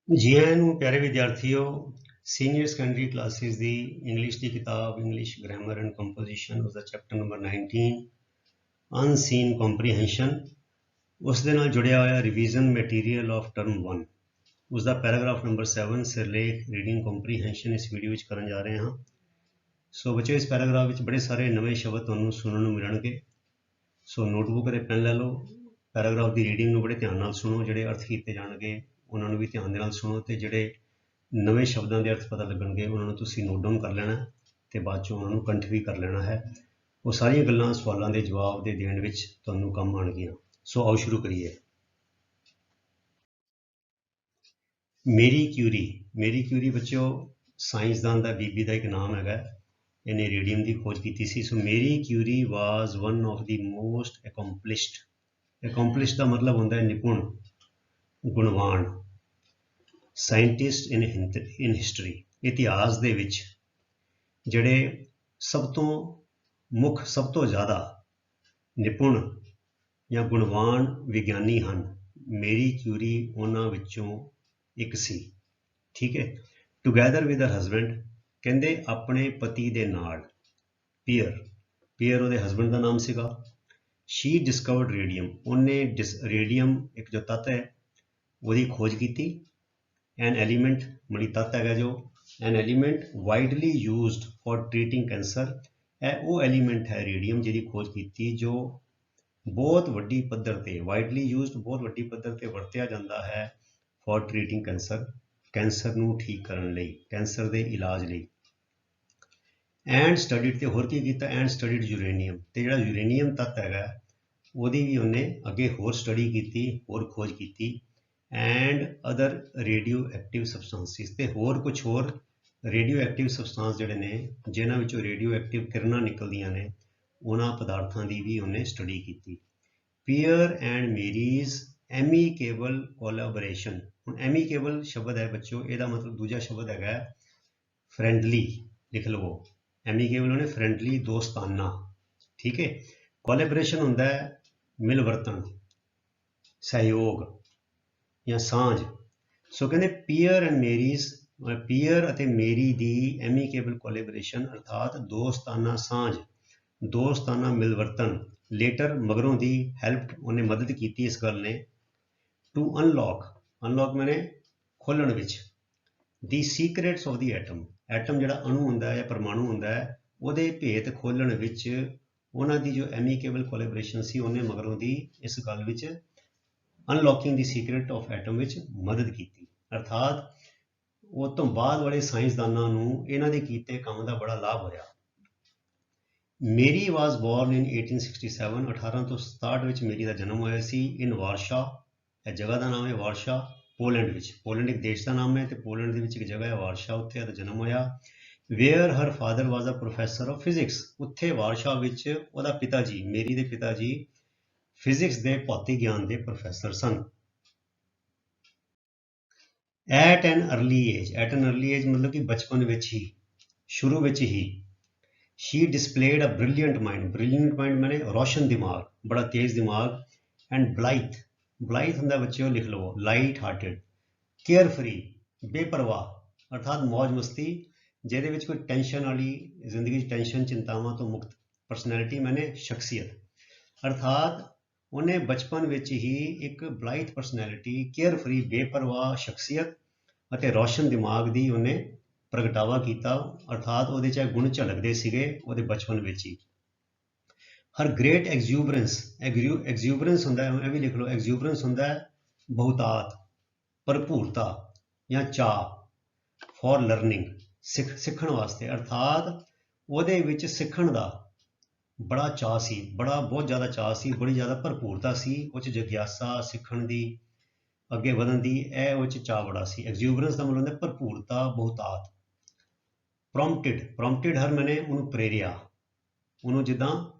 जी आया ਨੂੰ ਪਿਆਰੇ ਵਿਦਿਆਰਥੀਓ ਸੀਨੀਅਰ ਸੈਕੰਡਰੀ ਕਲਾਸਿਸ ਦੀ ਇੰਗਲਿਸ਼ ਦੀ ਕਿਤਾਬ ਇੰਗਲਿਸ਼ ਗ੍ਰਾਮਰ ਐਂਡ ਕੰਪੋਜੀਸ਼ਨ ਉਸ ਦਾ ਚੈਪਟਰ ਨੰਬਰ 19 ਅਨਸੀਨ ਕੰਪਰੀਹੈਂਸ਼ਨ ਉਸ ਦੇ ਨਾਲ ਜੁੜਿਆ ਹੋਇਆ ਰਿਵੀਜ਼ਨ ਮਟੀਰੀਅਲ ਆਫ ਟਰਮ 1 ਉਸ ਦਾ ਪੈਰਾਗ੍ਰਾਫ ਨੰਬਰ 7 ਸਿਰਲੇਖ ਰੀਡਿੰਗ ਕੰਪਰੀਹੈਂਸ਼ਨ ਇਸ ਵੀਡੀਓ ਵਿੱਚ ਕਰਨ ਜਾ ਰਹੇ ਹਾਂ। ਸੋ ਬੱਚਿਓ ਇਸ ਪੈਰਾਗ੍ਰਾਫ ਵਿੱਚ ਬੜੇ ਸਾਰੇ ਨਵੇਂ ਸ਼ਬਦ ਤੁਹਾਨੂੰ ਸੁਣਨ ਨੂੰ ਮਿਲਣਗੇ। ਸੋ ਨੋਟਬੁੱਕ ਅਤੇ ਪੈਨ ਲੈ ਲਓ, ਪੈਰਾਗ੍ਰਾਫ ਦੀ ਰੀਡਿੰਗ ਨੂੰ ਬੜੇ ਧਿਆਨ ਨਾਲ ਸੁਣੋ, ਜਿਹੜੇ ਅਰਥ ਕੀਤੇ ਜਾਣਗੇ ਉਹਨਾਂ ਨੂੰ ਵੀ ਧਿਆਨ ਦੇ ਨਾਲ ਸੁਣੋ ਤੇ ਜਿਹੜੇ ਨਵੇਂ ਸ਼ਬਦਾਂ ਦੇ ਅਰਥ ਪਤਾ ਲੱਗਣਗੇ ਉਹਨਾਂ ਨੂੰ ਤੁਸੀਂ ਨੋਟ ਡਾਊਨ ਕਰ ਲੈਣਾ ਤੇ ਬਾਅਦ ਚੋਂ ਉਹਨਾਂ ਨੂੰ ਕੰਠ ਵੀ ਕਰ ਲੈਣਾ ਹੈ। ਉਹ ਸਾਰੀਆਂ ਗੱਲਾਂ ਸਵਾਲਾਂ ਦੇ ਜਵਾਬ ਦੇ ਦੇਣ ਵਿੱਚ ਤੁਹਾਨੂੰ ਕੰਮ ਆਉਣਗੀਆਂ। ਸੋ ਆਓ ਸ਼ੁਰੂ ਕਰੀਏ। ਮੇਰੀ ਕਿਊਰੀ ਬੱਚਿਓ ਸਾਇੰਸਦਾਨ ਦਾ ਬੀਬੀ ਦਾ ਇੱਕ ਨਾਮ ਹੈਗਾ। ਇਹਨੇ ਰੇਡੀਅਮ ਦੀ ਖੋਜ ਕੀਤੀ ਸੀ। So Marie Curie was one of the most accomplished ਦਾ ਮਤਲਬ ਹੁੰਦਾ ਹੈ ਨਿਪੁਣ, ਗੁਣਵਾਨ ਸਾਇੰਟਿਸਟ ਇਨ ਹਿਸਟਰੀ, ਇਤਿਹਾਸ ਦੇ ਵਿੱਚ ਜਿਹੜੇ ਸਭ ਤੋਂ ਜ਼ਿਆਦਾ ਨਿਪੁਣ ਜਾਂ ਗੁਣਵਾਨ ਵਿਗਿਆਨੀ ਹਨ, ਮੇਰੀ ਕਿਊਰੀ ਉਹਨਾਂ ਵਿੱਚੋਂ ਇੱਕ ਸੀ। ਠੀਕ ਹੈ। ਟੂਗੈਦਰ ਵਿਦ ਹਰ ਹਸਬੈਂਡ, ਕਹਿੰਦੇ ਆਪਣੇ ਪਤੀ ਦੇ ਨਾਲ। ਪੀਅਰ ਉਹਦੇ ਹਸਬੈਂਡ ਦਾ ਨਾਮ ਸੀਗਾ। ਸ਼ੀ ਡਿਸਕਵਰਡ ਰੇਡੀਅਮ, ਉਹਨੇ ਰੇਡੀਅਮ ਇੱਕ ਜੋ ਤੱਤ ਹੈ ਉਹਦੀ ਖੋਜ ਕੀਤੀ। ਐਨ ਐਲੀਮੈਂਟ ਮਣੀ ਤੱਤ ਹੈਗਾ ਜੋ an element widely used for treating cancer. ਇਹ ਉਹ ਐਲੀਮੈਂਟ ਹੈ ਰੇਡੀਅਮ ਜਿਹਦੀ ਖੋਜ ਕੀਤੀ ਜੋ ਬਹੁਤ ਵੱਡੀ ਪੱਧਰ ਤੇ ਬਹੁਤ ਵੱਡੀ ਪੱਧਰ ਤੇ ਵਰਤਿਆ ਜਾਂਦਾ ਹੈ ਫॉर ਟ੍ਰੀਟਿੰਗ ਕੈਂਸਰ ਨੂੰ ਠੀਕ ਕਰਨ ਲਈ, ਕੈਂਸਰ ਦੇ ਇਲਾਜ ਲਈ। ਐਂਡ ਸਟੱਡੀਡ, ਤੇ ਹੋਰ ਕੀ ਕੀਤਾ, ਐਂਡ ਸਟੱਡੀਡ ਯੂਰੇਨੀਅਮ, ਤੇ ਜਿਹੜਾ ਯੂਰੇਨੀਅਮ ਤੱਤ ਹੈਗਾ ਉਹਦੀ ਵੀ ਉਹਨੇ ਅੱਗੇ ਹੋਰ ਸਟੱਡੀ ਕੀਤੀ, ਹੋਰ ਖੋਜ ਕੀਤੀ। ਐਂਡ ਅਦਰ ਰੇਡੀਓ ਐਕਟਿਵ ਸਬਸਟੈਂਸਿਸ, ਤੇ ਕੁਝ ਹੋਰ ਰੇਡੀਓ ਐਕਟਿਵ ਸਬਸਟੈਂਸ ਜਿਹੜੇ ਨੇ ਜਿਨ੍ਹਾਂ ਵਿੱਚੋਂ ਰੇਡੀਓ ਐਕਟਿਵ ਕਿਰਨਾਂ ਨਿਕਲਦੀਆਂ ਨੇ ਉਹਨਾਂ ਪਦਾਰਥਾਂ ਦੀ ਵੀ ਉਹਨੇ ਸਟੱਡੀ ਕੀਤੀ। Pierre and Marie's amicable collaboration. ਹੁਣ ਐਮੀਕੇਬਲ ਸ਼ਬਦ ਹੈ ਬੱਚਿਓ, ਇਹਦਾ ਮਤਲਬ ਦੂਜਾ ਸ਼ਬਦ ਹੈਗਾ ਫਰੈਂਡਲੀ, ਲਿਖ ਲਵੋ। ਐਮੀਕੇਬਲ ਉਹਨੇ ਫਰੈਂਡਲੀ, ਦੋਸਤਾਨਾ। ਠੀਕ ਹੈ। ਕੋਲੈਬੋਰੇਸ਼ਨ ਹੁੰਦਾ ਹੈ ਮਿਲ ਵਰਤਣ, ਸਹਿਯੋਗ ਜਾਂ ਸਾਂਝ। ਸੋ ਕਹਿੰਦੇ ਪੀਅਰ ਅਤੇ ਮੇਰੀ ਦੀ ਐਮੀਕੇਬਲ ਕੋਲੈਬੋਰੇਸ਼ਨ ਅਰਥਾਤ ਦੋਸਤਾਨਾ ਸਾਂਝ, ਦੋਸਤਾਨਾ ਮਿਲਵਰਤਨ। ਲੇਟਰ ਮਗਰੋਂ ਦੀ ਹੈਲਪ, ਉਹਨੇ ਮਦਦ ਕੀਤੀ ਇਸ ਗੱਲ ਨੇ। ਟੂ ਅਨਲੌਕ ਮੈਨੇ ਖੋਲਣ ਵਿੱਚ। ਦੀ ਸੀਕ੍ਰੇਟਸ ਆਫ ਦੀ ਐਟਮ ਜਿਹੜਾ ਅਣੂ ਹੁੰਦਾ ਹੈ ਜਾਂ ਪਰਮਾਣੂ ਹੁੰਦਾ ਹੈ ਉਹਦੇ ਭੇਤ ਖੋਲਣ ਵਿੱਚ ਉਹਨਾਂ ਦੀ ਜੋ ਐਮੀਕੇਬਲ ਕੋਲੈਬੋਰੇਸ਼ਨ ਸੀ ਉਹਨੇ ਮਗਰੋਂ ਦੀ ਇਸ ਗੱਲ ਵਿੱਚ ਅਨਲੌਕਿੰਗ ਦੀ ਸੀਕ੍ਰੇਟ ਆਫ ਐਟਮ ਵਿੱਚ ਮਦਦ ਕੀਤੀ। ਅਰਥਾਤ ਉਹ ਤੋਂ ਬਾਅਦ ਵਾਲੇ ਸਾਇੰਸਦਾਨਾਂ ਨੂੰ ਇਹਨਾਂ ਦੇ ਕੀਤੇ ਕੰਮ ਦਾ ਬੜਾ ਲਾਭ ਹੋਇਆ। ਮੇਰੀ ਵਾਜ਼ ਬੋਰਨ ਇਨ 1867, 1867 ਵਿੱਚ ਮੇਰੀ ਦਾ ਜਨਮ ਹੋਇਆ ਸੀ। ਇਨ ਵਾਰਸ਼ਾ, ਇਹ ਜਗ੍ਹਾ ਦਾ ਨਾਮ ਹੈ ਵਾਰਸ਼ਾ, ਪੋਲੈਂਡ ਵਿੱਚ। ਪੋਲੈਂਡ ਇੱਕ ਦੇਸ਼ ਦਾ ਨਾਮ ਹੈ ਤੇ ਪੋਲੈਂਡ ਦੇ ਵਿੱਚ ਇੱਕ ਜਗ੍ਹਾ ਹੈ ਵਾਰਸ਼ਾ, ਉੱਥੇ ਇਹਦਾ ਜਨਮ ਹੋਇਆ। Where her father was a professor of physics, ਉੱਥੇ ਵਾਰਸ਼ਾ ਵਿੱਚ ਉਹਦਾ ਪਿਤਾ ਜੀ, ਮੇਰੀ ਦੇ ਪਿਤਾ ਜੀ ਫਿਜ਼ਿਕਸ ਦੇ ਭੌਤਿਕ ਗਿਆਨ ਦੇ ਪ੍ਰੋਫੈਸਰ ਸਨ। ਐਟ ਐਨ ਅਰਲੀ ਏਜ ਮਤਲਬ ਕਿ ਬਚਪਨ ਵਿੱਚ ਹੀ, ਸ਼ੁਰੂ ਵਿੱਚ ਹੀ। She displayed a brilliant mind ਮਾਨੇ ਰੋਸ਼ਨ ਦਿਮਾਗ, ਬੜਾ ਤੇਜ਼ ਦਿਮਾਗ। ਐਂਡ ਬਲਾਈਥ ਹੁੰਦਾ ਬੱਚਿਓ, ਲਿਖ ਲਵੋ, ਲਾਈਟ ਹਾਰਟਡ। ਕੇਅਰ ਫਰੀ, ਬੇਪਰਵਾਹ ਅਰਥਾਤ ਮੌਜ ਮਸਤੀ, ਜਿਹਦੇ ਵਿੱਚ ਕੋਈ ਟੈਨਸ਼ਨ ਵਾਲੀ ਜ਼ਿੰਦਗੀ 'ਚ ਟੈਨਸ਼ਨ ਚਿੰਤਾਵਾਂ ਤੋਂ ਮੁਕਤ। ਪਰਸਨੈਲਿਟੀ ਮਾਨੇ ਸ਼ਖਸੀਅਤ, ਅਰਥਾਤ ਉਹਨੇ ਬਚਪਨ ਵਿੱਚ ਹੀ ਇੱਕ ਬਲਾਈਥ ਪਰਸਨੈਲਿਟੀ, ਕੇਅਰ ਫਰੀ ਬੇਪਰਵਾਹ ਸ਼ਖਸੀਅਤ ਅਤੇ ਰੋਸ਼ਨ ਦਿਮਾਗ ਦੀ ਉਹਨੇ ਪ੍ਰਗਟਾਵਾ ਕੀਤਾ। ਅਰਥਾਤ ਉਹਦੇ 'ਚ ਗੁਣ ਝਲਕਦੇ ਸੀਗੇ ਉਹਦੇ ਬਚਪਨ ਵਿੱਚ ਹੀ। ਹਰ ਗ੍ਰੇਟ ਐਗਜ਼ੂਬਰੈਂਸ ਹੁੰਦਾ, ਇਹ ਵੀ ਲਿਖ ਲਓ, ਐਗਜ਼ੂਬਰੈਂਸ ਹੁੰਦਾ ਹੈ ਬਹੁਤਾਤ, ਭਰਪੂਰਤਾ ਜਾਂ ਚਾਅ। ਫॉर ਲਰਨਿੰਗ, ਸਿੱਖਣ ਵਾਸਤੇ, ਅਰਥਾਤ ਉਹਦੇ ਵਿੱਚ ਸਿੱਖਣ ਦਾ ਬੜਾ ਚਾਅ ਸੀ, ਬਹੁਤ ਜ਼ਿਆਦਾ ਚਾਅ ਸੀ, ਬੜੀ ਜ਼ਿਆਦਾ ਭਰਪੂਰਤਾ ਸੀ ਉਹ 'ਚ, ਜਗਿਆਸਾ ਸਿੱਖਣ ਦੀ, ਅੱਗੇ ਵਧਣ ਦੀ, ਇਹ ਉਹ 'ਚ ਚਾਅ ਬੜਾ ਸੀ। ਐਗਜ਼ੂਬਰੈਂਸ ਦਾ ਮਤਲਬ ਹੁੰਦਾ ਭਰਪੂਰਤਾ, ਬਹੁਤਾਤ। ਪ੍ਰੋਮਪਟਡ ਹਰ ਮੈਨੇ ਉਹਨੂੰ ਪ੍ਰੇਰਿਆ, ਉਹਨੂੰ ਜਿੱਦਾਂ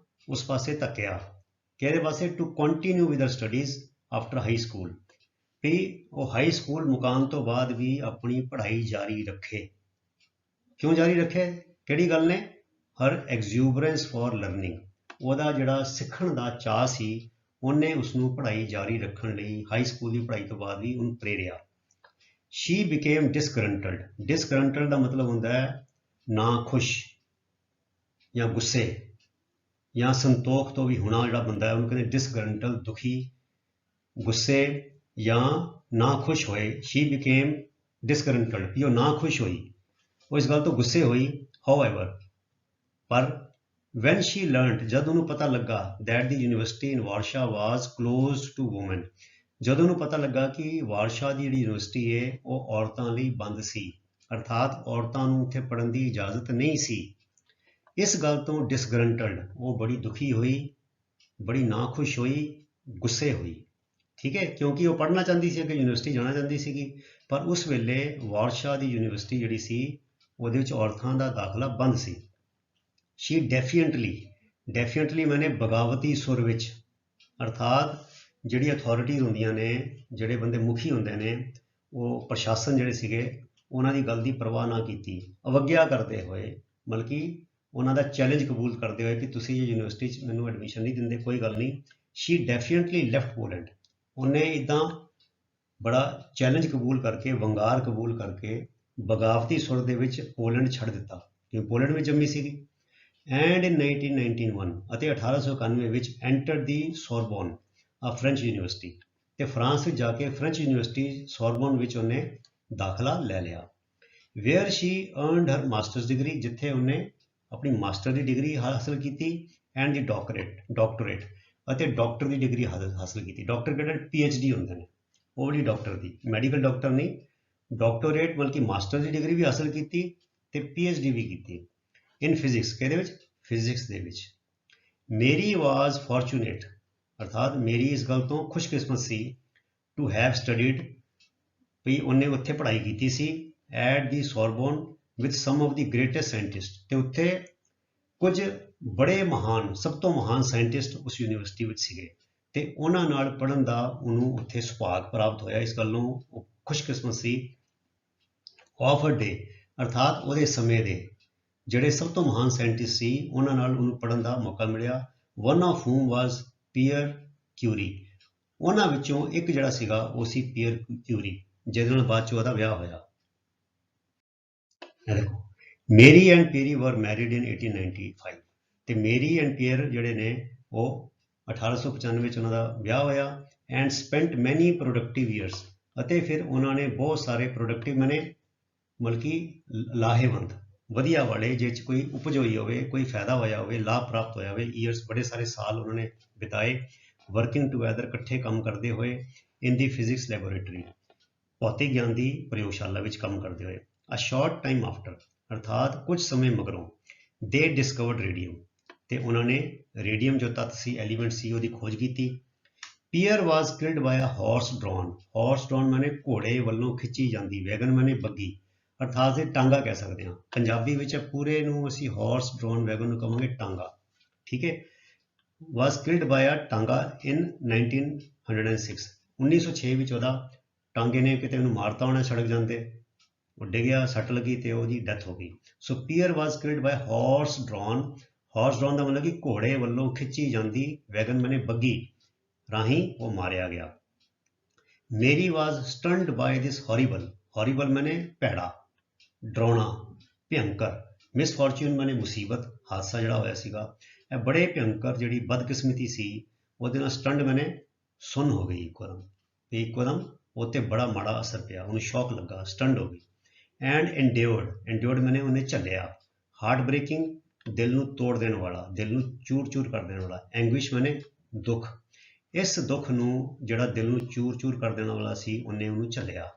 ਉਸ ਪਾਸੇ ਧੱਕਿਆ। ਕਿਹਦੇ ਪਾਸੇ? To continue with studies after high school, ਵੀ ਉਹ ਹਾਈ ਸਕੂਲ ਮੁਕਾਮ ਤੋਂ ਬਾਅਦ ਵੀ ਆਪਣੀ ਪੜ੍ਹਾਈ ਜਾਰੀ ਰੱਖੇ। ਕਿਉਂ ਜਾਰੀ ਰੱਖੇ? ਕਿਹੜੀ ਗੱਲ ਨੇ? ਹਰ ਐਗਜ਼ੂਬਰੈਂਸ ਫॉर ਲਰਨਿੰਗ, ਉਹਦਾ ਜਿਹੜਾ ਸਿੱਖਣ ਦਾ ਚਾਅ ਸੀ ਉਹਨੇ ਉਸਨੂੰ ਪੜ੍ਹਾਈ ਜਾਰੀ ਰੱਖਣ ਲਈ ਹਾਈ ਸਕੂਲ ਦੀ ਪੜ੍ਹਾਈ ਤੋਂ ਬਾਅਦ ਵੀ ਉਹਨੂੰ ਪ੍ਰੇਰਿਆ। She became disgruntled. डिसग्रंटल्ड का मतलब होंदा है ना खुश या गुस्से या संतोख तो भी होना, जिहड़ा बंदा है उन्होंने कहते डिसग्रंटल, दुखी, गुस्से या ना खुश होए। शी बिकेम डिसग्रंटल्ड, भी ना खुश होई, वो इस गल तो गुस्से होई। हाउएवर, पर वैन शी लर्नड, जद उन्होंने पता लगा that the university in Warsaw was close to women, जद उन्होंने पता लगा कि वारशा की जी यूनिवर्सिटी है वो औरतों लिए बंद सी, अर्थात औरतों को उत्थे पढ़न की इजाजत नहीं सी। इस गल तो डिसग्रंटल्ड, वो बड़ी दुखी हुई, बड़ी नाखुश हुई, गुस्से हुई। ठीक है, क्योंकि वो पढ़ना चाहती सी, कि यूनिवर्सिटी जाना चाहती सी, पर उस वेले वारशा की यूनिवर्सिटी जिहड़ी सी ਉਹਦੇ ਵਿੱਚ औरतों का दाखला बंद सी। शी डेफिनेटली मैंने बगावती सुर विच, अर्थात जिहड़ी अथॉरिटीज़ होंदियां ने, जिहड़े बंदे मुखी होंदे ने, वो प्रशासन जिहड़े सीगे उन्हां दी गल दी परवाह ना कीती, अवग्या करते हुए, बल्कि उन्हां दा चैलेंज कबूल करते हुए कि तुसीं जे यूनिवर्सिटी च मैनूं एडमिशन नहीं दिंदे, कोई गल नहीं। शी डेफिनेटली लेफ्ट पोलैंड, उन्हें इदां बड़ा चैलेंज कबूल करके, वंगार कबूल करके बगावती सुर दे विच पोलैंड छड़ दिता, क्योंकि पोलैंड में जम्मी सीगी। एंड इन 1991 ਅਤੇ 1891 ਵਿੱਚ ਐਂਟਰ ਦੀ ਸੋਰਬੋਨ, ਆ ਫ੍ਰੈਂਚ ਯੂਨੀਵਰਸਿਟੀ, ਤੇ ਫਰਾਂਸ ਵਿੱਚ ਜਾ ਕੇ ਫ੍ਰੈਂਚ ਯੂਨੀਵਰਸਿਟੀ ਸੋਰਬੋਨ ਵਿੱਚ ਉਹਨੇ ਦਾਖਲਾ ਲੈ ਲਿਆ। ਵੇਅਰ ਸ਼ੀ ਅਰਨਡ ਹਰ ਮਾਸਟਰਸ ਡਿਗਰੀ, ਜਿੱਥੇ ਉਹਨੇ ਆਪਣੀ ਮਾਸਟਰ ਦੀ ਡਿਗਰੀ ਹਾਸਲ ਕੀਤੀ, ਐਂਡ ਦੀ ਡਾਕਟਰੇਟ ਅਤੇ ਡਾਕਟਰ ਦੀ ਡਿਗਰੀ ਹਾਸਲ ਕੀਤੀ। ਡਾਕਟਰ ਕਿਹੜੇ PhD ਹੁੰਦੇ ਨੇ, ਉਹ ਵਾਲੀ ਡਾਕਟਰ ਦੀ, ਮੈਡੀਕਲ ਡਾਕਟਰ ਨਹੀਂ, ਡਾਕਟੋਰੇਟ ਬਲਕਿ ਮਾਸਟਰ ਦੀ ਡਿਗਰੀ ਵੀ ਹਾਸਲ ਕੀਤੀ ਤੇ PhD ਵੀ ਕੀਤੀ। इन फिजिक्स, कहते फिजिक्स दे विच। मेरी वाज फॉर्चूनेट, अर्थात मेरी इस गल तो खुशकिस्मत सी, टू हैव स्टडीड, भी उन्हें उत्थे पढ़ाई की सी at the Sorbonne with some of the greatest scientist, ते उत्थे कुछ बड़े महान, सब तो महान साइंटिस्ट उस यूनिवर्सिटी विच सीगे, ते उन्हां नाल पढ़न दा उन्होंने उत्थे सुभाग प्राप्त होया। इस गलों खुशकिस्मत सी। ऑफ अ डे, अर्थात ਉਹਦੇ ਸਮੇਂ ਦੇ ਜਿਹੜੇ ਸਭ ਤੋਂ ਮਹਾਨ ਸਾਇੰਟਿਸਟ ਸੀ ਉਹਨਾਂ ਨਾਲ ਉਹਨੂੰ ਪੜ੍ਹਨ ਦਾ ਮੌਕਾ ਮਿਲਿਆ। One of whom was Pierre Curie, ਉਹਨਾਂ ਵਿੱਚੋਂ ਇੱਕ ਜਿਹੜਾ ਸੀਗਾ ਉਹ ਸੀ ਪੀਅਰ ਕਿਊਰੀ, ਜਿਹਦੇ ਨਾਲ ਬਾਅਦ 'ਚ ਉਹਦਾ ਵਿਆਹ ਹੋਇਆ। ਇਹ ਦੇਖੋ, ਮੇਰੀ ਐਂਡ ਪੀਅਰੀ ਵਰ ਮੈਰਿਡ ਇਨ 1895, ਤੇ ਮੇਰੀ ਐਂਡ ਪੀਅਰ ਜਿਹੜੇ ਨੇ ਉਹ 1895 ਵਿੱਚ ਉਹਨਾਂ ਦਾ ਵਿਆਹ ਹੋਇਆ। ਐਂਡ ਸਪੈਂਟ ਮੈਨੀ ਪ੍ਰੋਡਕਟਿਵ ਈਅਰਸ, ਅਤੇ ਫਿਰ ਉਹਨਾਂ ਨੇ ਬਹੁਤ ਸਾਰੇ ਪ੍ਰੋਡਕਟਿਵ ਮੈਨੇ ਮਤਲਬ ਕਿ ਲਾਹੇਵੰਦ, ਵਧੀਆ ਵਾਲੇ, ਜਿਹ 'ਚ ਕੋਈ ਉਪਜ ਹੋਈ ਹੋਵੇ, ਕੋਈ ਫਾਇਦਾ ਹੋਇਆ ਹੋਵੇ, ਲਾਭ ਪ੍ਰਾਪਤ ਹੋਇਆ ਹੋਵੇ, ਈਅਰਸ, ਬੜੇ ਸਾਰੇ ਸਾਲ ਉਹਨਾਂ ਨੇ ਬਿਤਾਏ ਵਰਕਿੰਗ ਟੂਗੈਦਰ, ਇਕੱਠੇ ਕੰਮ ਕਰਦੇ ਹੋਏ, ਇਨ ਦੀ ਫਿਜ਼ਿਕਸ ਲੈਬੋਰੇਟਰੀ, ਭੌਤਿਕ ਗਿਆਨ ਦੀ ਪ੍ਰਯੋਗਸ਼ਾਲਾ ਵਿੱਚ ਕੰਮ ਕਰਦੇ ਹੋਏ। ਅ ਸ਼ਾਰਟ ਟਾਈਮ ਆਫਟਰ, ਅਰਥਾਤ ਕੁਝ ਸਮੇਂ ਮਗਰੋਂ, ਦੇ ਡਿਸਕਵਰਡ ਰੇਡੀਅਮ, ਤੇ ਉਹਨਾਂ ਨੇ ਰੇਡੀਅਮ ਜੋ ਤੱਤ ਸੀ, ਐਲੀਮੈਂਟ ਸੀ, ਉਹਦੀ ਖੋਜ ਕੀਤੀ। Peer was killed bye a horse drawn, horse drone ਮਾਨੇ ਘੋੜੇ ਵੱਲੋਂ ਖਿੱਚੀ ਜਾਂਦੀ, ਵੈਗਨ ਮਾਨੇ ਬੱਗੀ, ਅਰਥਾਤ ਇਹ ਟਾਂਗਾ ਕਹਿ ਸਕਦੇ ਹਾਂ। ਪੰਜਾਬੀ ਵਿੱਚ ਪੂਰੇ ਨੂੰ ਅਸੀਂ ਹਾਰਸ ਡਰੋਨ ਵੈਗਨ ਨੂੰ ਕਹਾਂਗੇ ਟਾਂਗਾ। ਠੀਕ ਹੈ, ਵਾਜ਼ ਕਿਲਡ ਬਾਏ ਅ ਟਾਂਗਾ ਇਨ 1906, 1906 ਵਿੱਚ ਉਹਦਾ ਟਾਂਗੇ ਨੇ ਕਿਤੇ ਉਹਨੂੰ ਮਾਰਤਾ ਹੋਣਾ ਸੜਕ ਜਾਂਦੇ, ਉਹ ਡਿੱਗਿਆ, ਸੱਟ ਲੱਗੀ ਤੇ ਉਹਦੀ ਡੈਥ ਹੋ ਗਈ। So Pierre was killed by horse drawn, horse drawn ਦਾ ਮਤਲਬ ਕਿ ਘੋੜੇ ਵੱਲੋਂ ਖਿੱਚੀ ਜਾਂਦੀ, ਵੈਗਨ ਮਾਨੇ ਬੱਗੀ ਰਾਹੀਂ ਉਹ ਮਾਰਿਆ ਗਿਆ। ਮੇਰੀ ਵਾਜ਼ ਸਟਨਡ ਬਾਏ ਦਿਸ ਹੌਰੀਬਲ, ਹੌਰੀਬਲ ਮਾਨੇ ਭੈੜਾ, ਡਰਾਉਣਾ, ਭਿਅੰਕਰ, ਮਿਸਫੋਰਚੂਨ ਮਾਨੇ ਮੁਸੀਬਤ, ਹਾਦਸਾ ਜਿਹੜਾ ਹੋਇਆ ਸੀਗਾ, ਇਹ ਬੜੇ ਭਿਅੰਕਰ ਜਿਹੜੀ ਬਦਕਿਸਮਤੀ ਸੀ, ਉਹਦੇ ਨਾਲ ਸਟੰਡ ਮੈਨੇ ਸੁੰਨ ਹੋ ਗਈ ਇੱਕੋਦਮ, ਤੇ ਇੱਕੋਦਮ ਉਹ 'ਤੇ ਬੜਾ ਮਾੜਾ ਅਸਰ ਪਿਆ, ਉਹਨੂੰ ਸ਼ੌਕ ਲੱਗਾ, ਸਟੰਡ ਹੋ ਗਈ। ਐਂਡ ਇੰਡਿਓਰਡ ਮੈਨੇ ਉਹਨੇ ਝੱਲਿਆ। ਹਾਰਟ ਬ੍ਰੇਕਿੰਗ, ਦਿਲ ਨੂੰ ਤੋੜ ਦੇਣ ਵਾਲਾ, ਦਿਲ ਨੂੰ ਚੂਰ ਚੂਰ ਕਰ ਦੇਣ ਵਾਲਾ। ਐਂਗੁਇਸ਼ ਮੈਨੇ ਦੁੱਖ, ਇਸ ਦੁੱਖ ਨੂੰ ਜਿਹੜਾ ਦਿਲ ਨੂੰ ਚੂਰ ਚੂਰ ਕਰ ਦੇਣ ਵਾਲਾ ਸੀ, ਉਹਨੇ ਉਹਨੂੰ ਝੱਲਿਆ।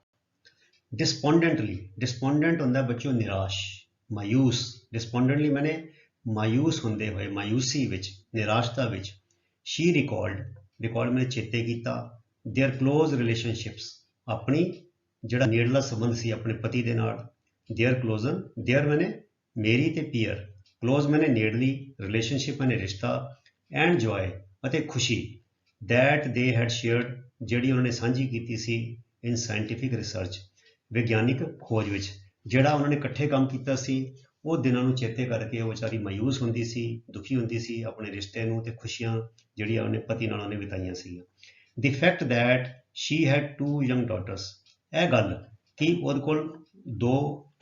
ਡਿਸਪੋਂਡੈਂਟਲੀ, ਡਿਸਪੋਂਡੈਂਟ ਹੁੰਦਾ ਬੱਚਿਓ ਨਿਰਾਸ਼, ਮਾਯੂਸ, ਡਿਸਪੋਂਡੈਂਟਲੀ ਮੈਨੇ ਮਾਯੂਸ ਹੁੰਦੇ ਹੋਏ, ਮਾਯੂਸੀ ਵਿੱਚ, ਨਿਰਾਸ਼ਤਾ ਵਿੱਚ। ਸ਼ੀ ਰਿਕਾਲਡ ਮੈਨੇ ਚੇਤੇ ਕੀਤਾ। ਦੇਅਰ ਕਲੋਜ਼ ਰਿਲੇਸ਼ਨਸ਼ਿਪਸ, ਆਪਣੀ ਜਿਹੜਾ ਨੇੜਲਾ ਸੰਬੰਧ ਸੀ ਆਪਣੇ ਪਤੀ ਦੇ ਨਾਲ। ਦੇਅਰ ਮੈਨੇ ਮੇਰੀ ਤੇ ਪੀਅਰ, ਕਲੋਜ਼ ਮੈਨੇ ਨੇੜਲੀ, ਰਿਲੇਸ਼ਨਸ਼ਿਪ ਮੈਨੇ ਰਿਸ਼ਤਾ, ਐਂਡ ਜੋਏ ਅਤੇ ਖੁਸ਼ੀ, ਦੈਟ ਦੇ ਹੈਡ ਸ਼ੇਅਰਡ, ਜਿਹੜੀ ਉਹਨਾਂ ਨੇ ਸਾਂਝੀ ਕੀਤੀ ਸੀ, ਇਨ ਸਾਇੰਟੀਫਿਕ ਰਿਸਰਚ, ਵਿਗਿਆਨਿਕ ਖੋਜ ਵਿੱਚ। ਜਿਹੜਾ ਉਹਨਾਂ ਨੇ ਇਕੱਠੇ ਕੰਮ ਕੀਤਾ ਸੀ, ਉਹ ਦਿਨਾਂ ਨੂੰ ਚੇਤੇ ਕਰਕੇ ਉਹ ਵਿਚਾਰੀ ਮਾਯੂਸ ਹੁੰਦੀ ਸੀ, ਦੁਖੀ ਹੁੰਦੀ ਸੀ ਆਪਣੇ ਰਿਸ਼ਤੇ ਨੂੰ, ਤੇ ਖੁਸ਼ੀਆਂ ਜਿਹੜੀਆਂ ਉਹਨੇ ਪਤੀ ਨਾਲ ਉਹਨੇ ਬਿਤਾਈਆਂ ਸੀਗੀਆਂ। ਦੀ fact that Shri head 2 young daughters, ਇਹ ਗੱਲ ਕਿ ਉਹਦੇ ਕੋਲ 2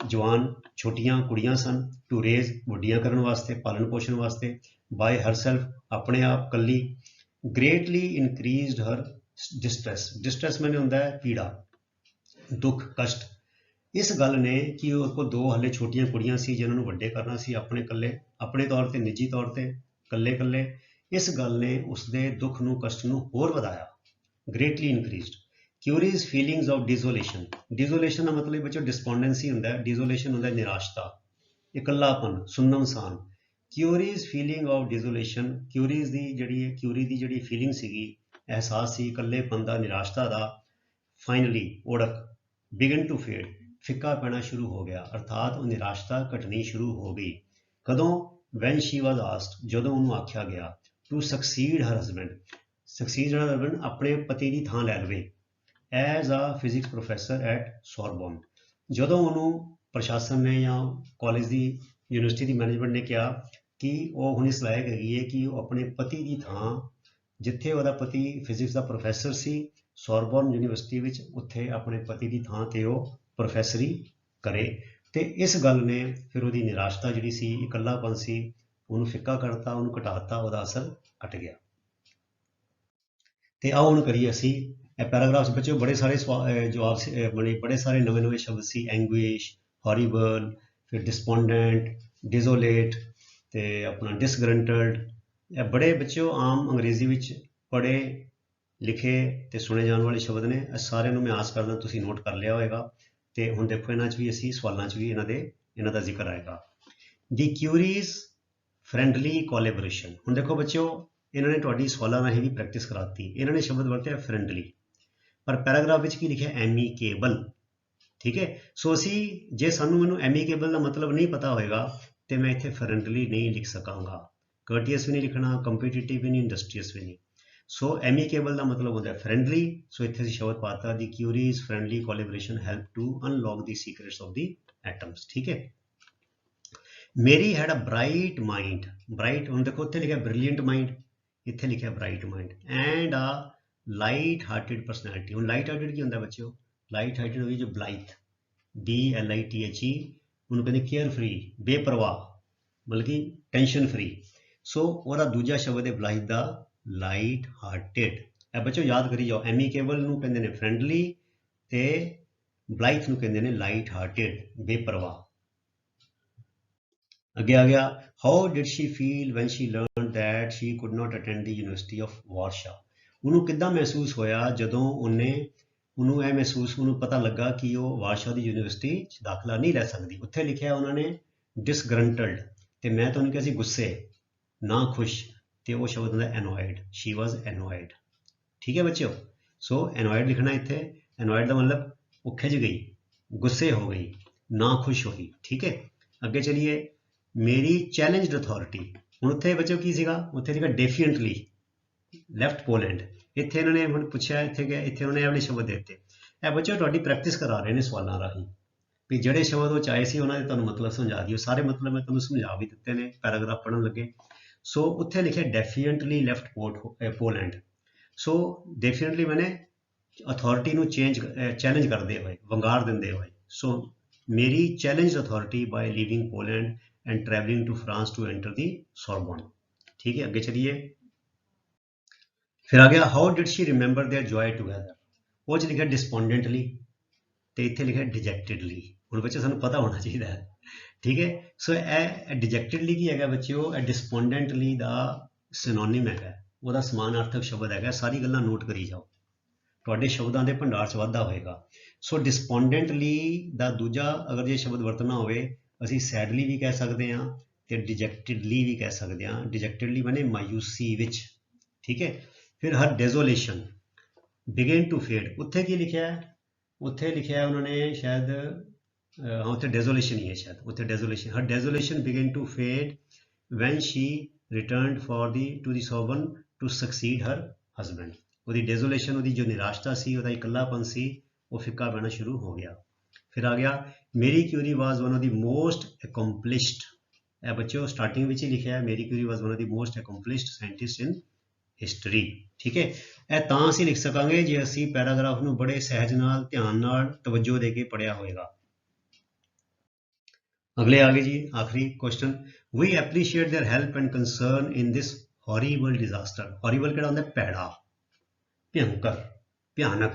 ਜਵਾਨ ਛੋਟੀਆਂ ਕੁੜੀਆਂ ਸਨ, ਟੂ ਰੇਜ਼ ਵੱਡੀਆਂ ਕਰਨ ਵਾਸਤੇ, ਪਾਲਣ ਪੋਸ਼ਣ ਵਾਸਤੇ, ਬਾਈ ਹਰਸੈਲਫ ਆਪਣੇ ਆਪ ਕੱਲੀ, ਗ੍ਰੇਟਲੀ ਇਨਕਰੀਜ਼ਡ ਹਰ ਡਿਸਟ੍ਰੈਸ। ਡਿਸਟ੍ਰੈਸ ਮੈਨੇ ਹੁੰਦਾ ਹੈ ਪੀੜਾ, ਦੁੱਖ, ਕਸ਼ਟ। ਇਸ ਗੱਲ ਨੇ ਕਿ ਉਹ ਕੋਲ 2 ਹਾਲੇ ਛੋਟੀਆਂ ਕੁੜੀਆਂ ਸੀ ਜਿਨ੍ਹਾਂ ਨੂੰ ਵੱਡੇ ਕਰਨਾ ਸੀ ਆਪਣੇ ਇਕੱਲੇ, ਆਪਣੇ ਤੌਰ ਤੇ, ਨਿੱਜੀ ਤੌਰ ਤੇ, ਇਕੱਲੇ। ਇਸ ਗੱਲ ਨੇ ਉਸਦੇ ਦੁੱਖ ਨੂੰ, ਕਸ਼ਟ ਨੂੰ ਹੋਰ ਵਧਾਇਆ, ਗ੍ਰੇਟਲੀ ਇਨਕਰੀਜ਼ਡ। ਕਿਊਰੀਜ਼ ਫੀਲਿੰਗਸ ਆਫ ਡਿਸੋਲੇਸ਼ਨ। ਡਿਸੋਲੇਸ਼ਨ ਦਾ ਮਤਲਬ ਬੱਚੋ ਡਿਸਪੋਂਡੈਂਸੀ ਹੁੰਦਾ ਹੈ, ਡਿਸੋਲੇਸ਼ਨ ਹੁੰਦਾ ਹੈ ਨਿਰਾਸ਼ਤਾ, ਇਕੱਲਾਪਨ, ਸੁੰਨਮਸਾਨ। ਕਿਊਰੀਜ਼ ਫੀਲਿੰਗ ਆਫ ਡਿਸੋਲੇਸ਼ਨ, ਕਿਊਰੀ ਦੀ ਜਿਹੜੀ ਫੀਲਿੰਗ ਸੀਗੀ, ਅਹਿਸਾਸ ਸੀ ਇਕੱਲੇਪਨ ਦਾ, ਨਿਰਾਸ਼ਤਾ ਦਾ, ਫਾਈਨਲੀ ਓੜਕ, ਬਿਗਨ ਟੂ ਫੇਡ, ਫਿੱਕਾ ਪੈਣਾ ਸ਼ੁਰੂ ਹੋ ਗਿਆ, ਅਰਥਾਤ ਉਹ ਨਿਰਾਸ਼ਤਾ ਘਟਣੀ ਸ਼ੁਰੂ ਹੋ ਗਈ। ਕਦੋਂ? ਵੈਨ ਸ਼ੀ ਵਾਜ਼ ਆਸਕਡ, ਜਦੋਂ ਉਹਨੂੰ ਆਖਿਆ ਗਿਆ, to succeed her husband, succeed her husband, ਆਪਣੇ ਪਤੀ ਦੀ ਥਾਂ ਲੈ ਲਵੇ, as a physics professor at Sorbonne. ਜਦੋਂ ਉਹਨੂੰ ਪ੍ਰਸ਼ਾਸਨ ਨੇ ਜਾਂ ਕਾਲਜ ਦੀ, ਯੂਨੀਵਰਸਿਟੀ ਦੀ ਮੈਨੇਜਮੈਂਟ ਨੇ ਕਿਹਾ ਕਿ ਉਹ ਹੁਣ ਇਸ ਲਾਇਕ ਹੈਗੀ ਹੈ ਕਿ ਉਹ ਆਪਣੇ ਪਤੀ ਦੀ ਥਾਂ, ਜਿੱਥੇ ਉਹਦਾ ਪਤੀ ਫਿਜ਼ਿਕਸ ਦਾ ਪ੍ਰੋਫੈਸਰ ਸੀ ਸੋਰਬੋਨ ਯੂਨੀਵਰਸਿਟੀ ਵਿੱਚ, ਉੱਥੇ ਆਪਣੇ ਪਤੀ ਦੀ ਥਾਂ ਤੇ ਉਹ ਪ੍ਰੋਫੈਸਰੀ ਕਰੇ। ਤੇ ਇਸ ਗੱਲ ਨੇ ਫਿਰ ਉਹਦੀ ਨਿਰਾਸ਼ਤਾ ਜਿਹੜੀ ਸੀ, ਇਕੱਲਾਪਨ ਸੀ, ਉਹਨੂੰ ਫਿੱਕਾ ਕਰਤਾ, ਉਹਨੂੰ ਘਟਾਤਾ, ਉਹਦਾ ਅਸਰ ਘਟ ਗਿਆ। ਤੇ ਆਓ ਹੁਣ ਕਰੀਏ ਅਸੀਂ ਇਹ ਪੈਰਾਗ੍ਰਾਫ ਬੱਚੇ ਬੜੇ ਸਾਰੇ ਜਵਾਬ ਬੜੇ ਸਾਰੇ ਨਵੇਂ ਸ਼ਬਦ ਸੀ, ਐਂਗੁਇਸ਼, ਹੌਰੀਬਲ, ਫਿਰ ਡਿਸਪੋਂਡੈਂਟ, ਡਿਜ਼ੋਲੇਟ ਤੇ ਆਪਣਾ ਡਿਸਗਰੰਟਲਡ। ਇਹ ਬੜੇ ਬੱਚਿਓ ਆਮ ਅੰਗਰੇਜ਼ੀ ਵਿੱਚ ਪੜ੍ਹੇ ਲਿਖੇ ਤੇ ਸੁਣੇ ਜਾਣ ਵਾਲੇ ਸ਼ਬਦ ਨੇ। ਇਹ ਸਾਰਿਆਂ ਨੂੰ ਮੈਂ ਆਸ ਕਰਦਾ ਤੁਸੀਂ ਨੋਟ ਕਰ ਲਿਆ ਹੋਵੇਗਾ। ਤੇ ਹੁਣ ਦੇਖੋ ਇਹਨਾਂ 'ਚ ਵੀ ਅਸੀਂ ਸਵਾਲਾਂ 'ਚ ਵੀ ਇਹਨਾਂ ਦਾ ਜ਼ਿਕਰ ਆਏਗਾ। ਦੀ ਕਿਊਰੀਜ਼ ਫਰੈਂਡਲੀ ਕੋਲੈਬੋਰੇਸ਼ਨ। ਹੁਣ ਦੇਖੋ ਬੱਚਿਓ, ਇਹਨਾਂ ਨੇ ਤੁਹਾਡੀ ਸਵਾਲਾਂ ਰਾਹੀਂ ਵੀ ਪ੍ਰੈਕਟਿਸ ਕਰਾਤੀ। ਇਹਨਾਂ ਨੇ ਸ਼ਬਦ ਵਰਤਿਆ ਫਰੈਂਡਲੀ, ਪਰ ਪੈਰਾਗ੍ਰਾਫ ਵਿੱਚ ਕੀ ਲਿਖਿਆ? ਐਮੀਕੇਬਲ। ਠੀਕ ਹੈ, ਸੋ ਅਸੀਂ ਜੇ ਮੈਨੂੰ ਐਮੀਕੇਬਲ ਦਾ ਮਤਲਬ ਨਹੀਂ ਪਤਾ ਹੋਏਗਾ ਤੇ ਮੈਂ ਇੱਥੇ ਫਰੈਂਡਲੀ ਨਹੀਂ ਲਿਖ ਸਕਾਂਗਾ, ਕਰਟੀਅਸ ਵੀ ਨਹੀਂ ਲਿਖਣਾ, ਕੰਪੀਟੀਟਿਵ ਵੀ ਨਹੀਂ, ਇੰਡਸਟਰੀਅਸ ਵੀ ਨਹੀਂ। ਸੋ ਐਮੀਕੇਬਲ ਦਾ ਮਤਲਬ ਹੁੰਦਾ ਫਰੈਂਡਲੀ। ਸੋ ਇੱਥੇ ਅਸੀਂ ਸ਼ਬਦ ਪਾਤਾ ਦੀ Curie's friendly collaboration help to unlock the secrets of the atoms. ਠੀਕ ਹੈ, Marie had a bright mind. Bright, ਹੁਣ ਦੇਖੋ ਉੱਥੇ ਲਿਖਿਆ ਬ੍ਰਿਲੀਅੰਟ ਮਾਈਂਡ, ਇੱਥੇ ਲਿਖਿਆ bright mind, and a light hearted personality. ਹੁਣ ਲਾਈਟ ਹਾਰਟਿਡ ਕੀ ਹੁੰਦਾ ਬੱਚਿਓ? ਲਾਈਟ ਹਾਰਟਿਡ ਹੋਈ ਜੋ ਬਲਾਈਥ, BLITHE, ਉਹਨੂੰ ਕਹਿੰਦੇ ਕੇਅਰ ਫਰੀ, ਬੇਪਰਵਾਹ, ਮਤਲਬ ਕਿ ਟੈਨਸ਼ਨ ਫਰੀ। ਸੋ ਉਹਦਾ ਦੂਜਾ ਸ਼ਬਦ ਹੈ ਬਲਾਈਥ ਦਾ ਲਾਈਟ ਹਾਰਟਿਡ। ਇਹ ਬੱਚੋ ਯਾਦ ਕਰੀ ਜਾਓ, ਐਮੀਕੇਬਲ ਨੂੰ ਕਹਿੰਦੇ ਨੇ ਫਰੈਂਡਲੀ ਤੇ ਬਲਾਈਥ ਨੂੰ ਕਹਿੰਦੇ ਨੇ ਲਾਈਟ ਹਾਰਟਿਡ, ਬੇਪਰਵਾਹ। ਅੱਗੇ ਆ ਗਿਆ, how did she feel when she learned that she could not attend the university of ਵਾਰਸ਼ਾ। ਉਹਨੂੰ ਕਿੱਦਾਂ ਮਹਿਸੂਸ ਹੋਇਆ ਜਦੋਂ ਉਹਨੂੰ ਪਤਾ ਲੱਗਾ ਕਿ ਉਹ ਵਾਰਸ਼ਾ ਦੀ ਯੂਨੀਵਰਸਿਟੀ 'ਚ ਦਾਖਲਾ ਨਹੀਂ ਲੈ ਸਕਦੀ। ਉੱਥੇ ਲਿਖਿਆ ਉਹਨਾਂ ਨੇ ਡਿਸਗਰੰਟਲਡ, ਤੇ ਮੈਂ ਤੁਹਾਨੂੰ ਕਿਹਾ ਸੀ ਗੁੱਸੇ, ਨਾ ਖੁਸ਼, ਤੇ ਉਹ ਸ਼ਬਦ ਹੁੰਦਾ ਐਨੋਇਡ, ਸ਼ੀ ਵਾਜ਼ ਐਨੋਇਡ। ਠੀਕ ਹੈ ਬੱਚਿਓ, ਸੋ ਐਨੋਇਡ ਲਿਖਣਾ ਇੱਥੇ। ਐਨੋਇਡ ਦਾ ਮਤਲਬ ਉਹ ਖਿਝ ਗਈ, ਗੁੱਸੇ ਹੋ ਗਈ, ਨਾ ਖੁਸ਼ ਹੋਈ। ਠੀਕ ਹੈ, ਅੱਗੇ ਚਲੀਏ, ਮੇਰੀ ਚੈਲੰਜਡ ਅਥਾਰਟੀ। ਹੁਣ ਉੱਥੇ ਬੱਚਿਓ ਕੀ ਸੀਗਾ? ਉੱਥੇ ਸੀਗਾ ਡੈਫੀਐਂਟਲੀ ਲੈਫਟ ਪੋਲੈਂਡ। ਇੱਥੇ ਇਹਨਾਂ ਨੇ ਹੁਣ ਪੁੱਛਿਆ, ਇੱਥੇ ਉਹਨਾਂ ਨੇ ਇਹ ਵਾਲੇ ਸ਼ਬਦ ਦੇ ਦਿੱਤੇ। ਇਹ ਬੱਚਿਓ ਤੁਹਾਡੀ ਪ੍ਰੈਕਟਿਸ ਕਰਾ ਰਹੇ ਨੇ ਸਵਾਲਾਂ ਰਾਹੀਂ, ਵੀ ਜਿਹੜੇ ਸ਼ਬਦ ਉਹ ਚਾਹੇ ਸੀ ਉਹਨਾਂ ਦੇ ਤੁਹਾਨੂੰ ਮਤਲਬ ਸਮਝਾ ਦਿਓ। ਸਾਰੇ ਮਤਲਬ ਮੈਂ ਤੁਹਾਨੂੰ ਸਮਝਾ ਵੀ ਦਿੱਤੇ ਨੇ ਪੈਰਾਗ੍ਰਾਫ ਪੜ੍ਹਨ ਲੱਗੇ। ਸੋ ਉੱਥੇ ਲਿਖਿਆ ਡੈਫੀਐਂਟਲੀ ਲੈਫਟ ਪੋਲੈਂਡ। ਸੋ ਡੈਫੀਐਂਟਲੀ ਮੈਨੇ ਅਥਾਰਟੀ ਨੂੰ ਚੈਲੰਜ ਕਰਦੇ ਹੋਏ, ਵੰਗਾਰ ਦਿੰਦੇ ਹੋਏ। So Marie challenge authority by leaving Poland and travelling to France to enter the Sorbonne. ਠੀਕ ਹੈ, ਅੱਗੇ ਚਲੀਏ। ਫਿਰ ਆ ਗਿਆ, how did she remember their joy together. ਉਹ 'ਚ ਲਿਖਿਆ ਡਿਸਪੋਂਡੈਂਟਲੀ ਤੇ ਇੱਥੇ ਲਿਖਿਆ ਡਿਜੈਕਟਿਡਲੀ। ਹੁਣ ਬੱਚੇ ਸਾਨੂੰ ਪਤਾ ਹੋਣਾ ਚਾਹੀਦਾ ਹੈ। ਠੀਕ ਹੈ, ਸੋ ਇਹ ਡਿਜੈਕਟਿਡਲੀ ਕੀ ਹੈਗਾ ਬੱਚਿਓ? ਇਹ ਡਿਸਪੋਂਡੈਂਟਲੀ ਦਾ ਸਿਨੋਨਿਮ ਹੈਗਾ, ਉਹਦਾ ਸਮਾਨਾਰਥਕ ਸ਼ਬਦ ਹੈਗਾ। ਸਾਰੀ ਗੱਲਾਂ ਨੋਟ ਕਰੀ ਜਾਓ, ਤੁਹਾਡੇ ਸ਼ਬਦਾਂ ਦੇ ਭੰਡਾਰ 'ਚ ਵਾਧਾ ਹੋਏਗਾ। ਸੋ ਡਿਸਪੋਂਡੈਂਟਲੀ ਦਾ ਦੂਜਾ ਅਗਰ ਜੇ ਸ਼ਬਦ ਵਰਤਣਾ ਹੋਵੇ, ਅਸੀਂ ਸੈਡਲੀ ਵੀ ਕਹਿ ਸਕਦੇ ਹਾਂ ਤੇ ਡਿਜੈਕਟਿਡਲੀ ਵੀ ਕਹਿ ਸਕਦੇ ਹਾਂ। ਡਿਜੈਕਟਿਡਲੀ ਬਣੇ ਮਾਯੂਸੀ ਵਿੱਚ। ਠੀਕ ਹੈ, ਫਿਰ ਹਰ ਡੈਜ਼ੋਲੇਸ਼ਨ, ਬਿਗਨ ਟੂ ਫੇਡ। ਉੱਥੇ ਕੀ ਲਿਖਿਆ? ਉੱਥੇ ਲਿਖਿਆ ਉਹਨਾਂ ਨੇ ਸ਼ਾਇਦ, ਉੱਥੇ ਡੈਜ਼ੋਲੇਸ਼ਨ ਹੀ ਹੈ ਸ਼ਾਇਦ, ਉੱਥੇ desolation. Her desolation began to fade when she returned to the Sorbonne to succeed her husband. ਉਹਦੀ ਡੈਜ਼ੋਲੇਸ਼ਨ, ਉਹਦੀ ਜੋ ਨਿਰਾਸ਼ਤਾ ਸੀ, ਉਹਦਾ ਇਕੱਲਾਪਨ ਸੀ, ਉਹ ਫਿੱਕਾ ਪੈਣਾ ਸ਼ੁਰੂ ਹੋ ਗਿਆ। ਫਿਰ ਆ ਗਿਆ, Marie Curie was one of the most accomplished. ਇਹ ਬੱਚਿਓ ਸਟਾਰਟਿੰਗ ਵਿੱਚ ਹੀ ਲਿਖਿਆ ਹੈ, Marie Curie was one of the most accomplished scientist in history. ਠੀਕ ਹੈ, ਇਹ ਤਾਂ ਅਸੀਂ ਲਿਖ ਸਕਾਂਗੇ ਜੇ ਅਸੀਂ ਪੈਰਾਗ੍ਰਾਫ ਨੂੰ ਬੜੇ ਸਹਿਜ ਨਾਲ, ਧਿਆਨ ਨਾਲ, ਤਵੱਜੋ ਦੇ ਕੇ ਪੜ੍ਹਿਆ ਹੋਏਗਾ। ਅਗਲੇ ਆ ਗਏ ਜੀ, ਆਖਰੀ question. We appreciate their help and concern in this horrible disaster. Horrible ਕਿਹੜਾ ਹੁੰਦਾ? ਭੈੜਾ, ਭਿਅੰਕਰ, ਭਿਆਨਕ,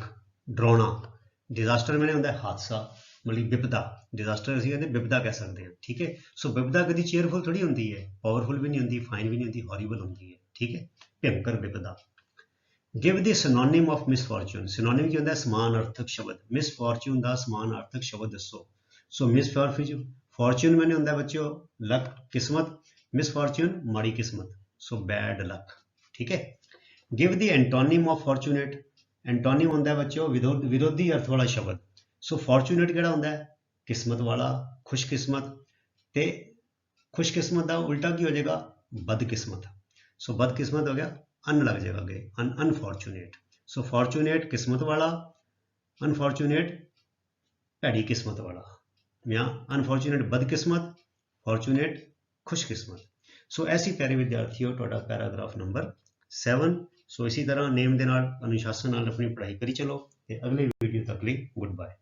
ਡਰਾਉਣਾ। ਡਿਜ਼ਾਸਟਰ ਮੈਨੇ ਹੁੰਦਾ ਹਾਦਸਾ, ਮਤਲਬ ਵਿਪਦਾ। ਡਿਜ਼ਾਸਟਰ ਅਸੀਂ ਕਹਿੰਦੇ ਵਿਪਦਾ ਕਹਿ ਸਕਦੇ ਹਾਂ। ਠੀਕ ਹੈ, ਸੋ ਵਿਪਦਾ ਕਦੀ ਚੇਅਰਫੁਲ ਥੋੜੀ ਹੁੰਦੀ ਹੈ, ਪਾਵਰਫੁਲ ਵੀ ਨਹੀਂ ਹੁੰਦੀ, ਫਾਈਨ ਵੀ ਨਹੀਂ ਹੁੰਦੀ, ਹੌਰੀਬਲ ਹੁੰਦੀ ਹੈ। ਠੀਕ ਹੈ, ਭਿਅੰਕਰ, ਵਿਪਦਾ। Give the ਸਿਨੋਨਿਮ of ਮਿਸਫੋਰਚੂਨ। ਸਿਨੋਨਿਮ ਕੀ ਹੁੰਦਾ? ਸਮਾਨਾਰਥਕ ਸ਼ਬਦ। ਮਿਸਫੋਰਚੂਨ ਦਾ ਸਮਾਨਾਰਥਕ ਸ਼ਬਦ ਦੱਸੋ। ਸੋ ਮਿਸਫੋਰਚੂਨ ਮੈਨੇ ਹੁੰਦਾ ਬੱਚਿਓ ਲੱਕ, ਕਿਸਮਤ। ਮਿਸਫੋਰਚੂਨ ਮਾੜੀ ਕਿਸਮਤ, ਸੋ ਬੈਡ ਲੱਕ। ਠੀਕ ਹੈ, ਗਿਵ ਦੀ ਐਂਟੋਨਿਮ ਆਫ ਫੋਰਚੂਨੇਟ। ਐਂਟੋਨਿਮ ਹੁੰਦਾ ਬੱਚਿਓ ਵਿਰੋਧੀ ਅਰਥ ਵਾਲਾ ਸ਼ਬਦ। ਸੋ ਫੋਰਚੂਨੇਟ ਕਿਹੜਾ ਹੁੰਦਾ? ਕਿਸਮਤ ਵਾਲਾ, ਖੁਸ਼ਕਿਸਮਤ। ਤੇ ਖੁਸ਼ਕਿਸਮਤ ਦਾ ਉਲਟਾ ਕੀ ਹੋ ਜਾਏਗਾ? ਬਦਕਿਸਮਤ। ਸੋ ਬਦਕਿਸਮਤ ਹੋ ਗਿਆ, ਅਨ ਲੱਗ ਜਾਏਗਾ ਅੱਗੇ, ਅਨਫੋਰਚੂਨੇਟ। ਸੋ ਫੋਰਚੂਨੇਟ ਕਿਸਮਤ ਵਾਲਾ, ਅਨਫੋਰਚੂਨੇਟ ਭੈੜੀ ਕਿਸਮਤ ਵਾਲਾ, ਜਾਂ ਅਨਫੋਰਚੂਨੇਟ ਬਦਕਿਸਮਤ, ਫੋਰਚੂਨੇਟ ਖੁਸ਼ਕਿਸਮਤ। ਸੋ ਐਸੀ ਪਿਆਰੇ ਵਿਦਿਆਰਥੀਓ ਤੁਹਾਡਾ ਪੈਰਾਗ੍ਰਾਫ ਨੰਬਰ 7। ਸੋ ਇਸੇ ਤਰ੍ਹਾਂ ਨੇਮ ਦੇ ਨਾਲ, ਅਨੁਸ਼ਾਸਨ ਨਾਲ ਆਪਣੀ ਪੜ੍ਹਾਈ ਕਰੀ ਚਲੋ, ਤੇ ਅਗਲੇ ਵੀਡੀਓ ਤੱਕ ਲਈ ਗੁੱਡ ਬਾਏ।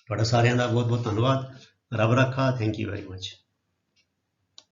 ਤੁਹਾਡਾ ਸਾਰਿਆਂ ਦਾ ਬਹੁਤ ਬਹੁਤ ਧੰਨਵਾਦ। ਰੱਬ ਰਾਖਾ। Thank you very much.